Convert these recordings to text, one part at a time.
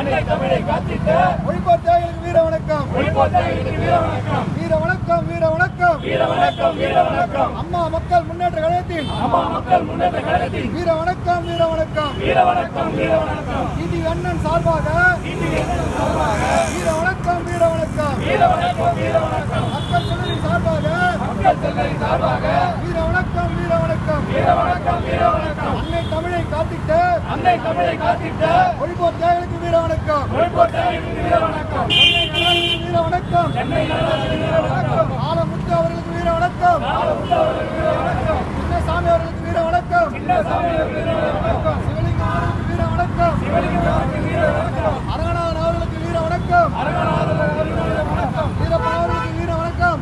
அன்னை தமிழை காத்திட்ட ஒளிபோர் தியாகிகளுக்கு வீர வணக்கம். ஒளிபோர் தியாகிகளுக்கு வீர வணக்கம். வீர வணக்கம், வீர வணக்கம், வீர வணக்கம், வீர வணக்கம். அம்மா மக்கள் முன்னேற்ற கழகத்தின் வீர வணக்கம், வீர வணக்கம், வீர வணக்கம், வீர வணக்கம். இடி அண்ணன் சார்பாக வீர வணக்கம், வீர வணக்கம், வீர வணக்கம், வீர வணக்கம். மக்கள் செல்வரின் சார்பாக வீர வணக்கம், வீர வணக்கம், வீர வணக்கம், வீர வணக்கம். அன்னை தமிழை காத்திட்ட அன்னை தமிழை காத்திட்ட ஒளிபோர் தியாகிகளுக்கு வீர வணக்கம். ஒளிபோர் தியாகிகளுக்கு வீர வணக்கம். வீர வணக்கம், வீர வணக்கம். ஆலமுத்து அவர்களுக்கு வீர வணக்கம். சின்னசாமி அவர்களுக்கு வீர வணக்கம். சிவலிங்கம் அவர்களுக்கு வீர வணக்கம். அரங்கநாதன் அவர்களுக்கு வீர வணக்கம். வீரப்பன் அவர்களுக்கு வீர வணக்கம்.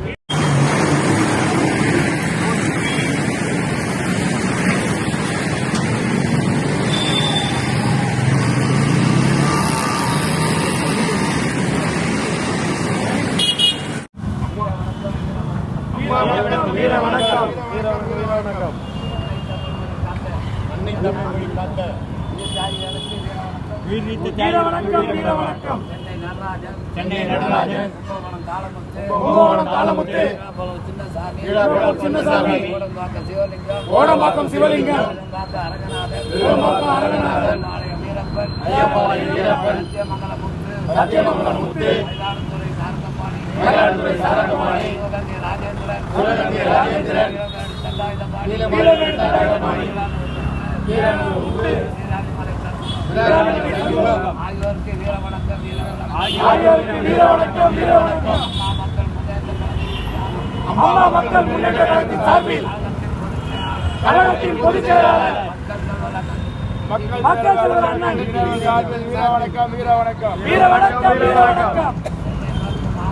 வீர வணக்கம், வீர வணக்கம். அன்னை தமிழை காத்த வீர வணக்கம், வீர வணக்கம். சென்னை நடராஜன், கும்பகோணம் தாளமுத்து, சின்னசாமி, ஓடம்பாக்கம் சிவலிங்கம், அரங்கநாதன், ஐயப்பாளையம் வீரப்பன், சத்தியமங்கலம் முத்து, மயிலாடுதுறை சாரங்கபாணி, சிவகங்கை ராஜேந்திரன், நீலமலை தண்டாயுதபாணி, ஆகியோருக்கு வீர வணக்கம், வீர வணக்கம். அம்மா மக்கள் முன்னேற்ற கழகத்தின் சார்பில் கழகத்தின் பொதுச் செயலாளர் மக்கள் செல்வர் அண்ணன் சார்பில் வீர வணக்கம், வீர வணக்கம், வீர வணக்கம், வீர வணக்கம்.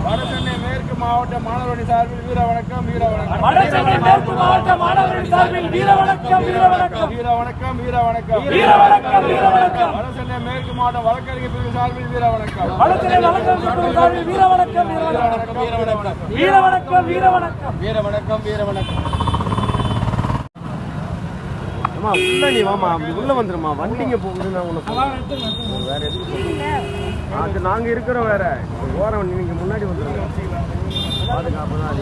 வடசென்னை மேற்கு மாவட்ட மாணவரணி சார்பில் வீர வணக்கம், வீர வணக்கம். வடசென்னை மேற்கு மாவட்ட மாணவரணி சார்பில் வீர வணக்கம், வீர வணக்கம், வீர வணக்கம், வீர வணக்கம், வீர வணக்கம், வீர வணக்கம். வடசென்னை மேற்கு மாவட்ட வழக்கறிஞர் பிரிவு சார்பில் வீர வணக்கம். வடசென்னை வழக்கறிஞர் பிரிவு சார்பில் வீர வணக்கம், வீர வணக்கம், வீர வணக்கம், வீர வணக்கம், வீர வணக்கம், வீர வணக்கம், வீர வணக்கம். அம்மா உள்ள நீ வாமா, அப்படி உள்ள வந்துருமா, வண்டிங்க போகுது. நான் உனக்கு வேற எதுவும் அது நாங்க இருக்கிறோம் வேற ஓரம், நீங்க முன்னாடி வந்துருங்க. பாதுகாப்பு தான்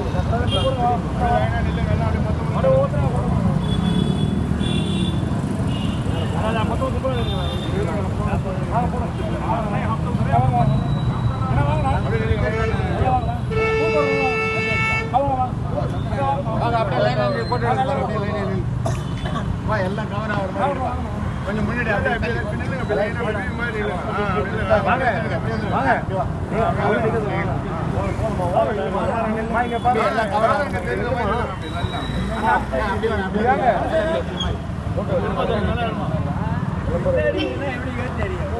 எல்லாம் கவர் ஆகிற கொஞ்சம் முன்னாடி எப்படி தெரியும்?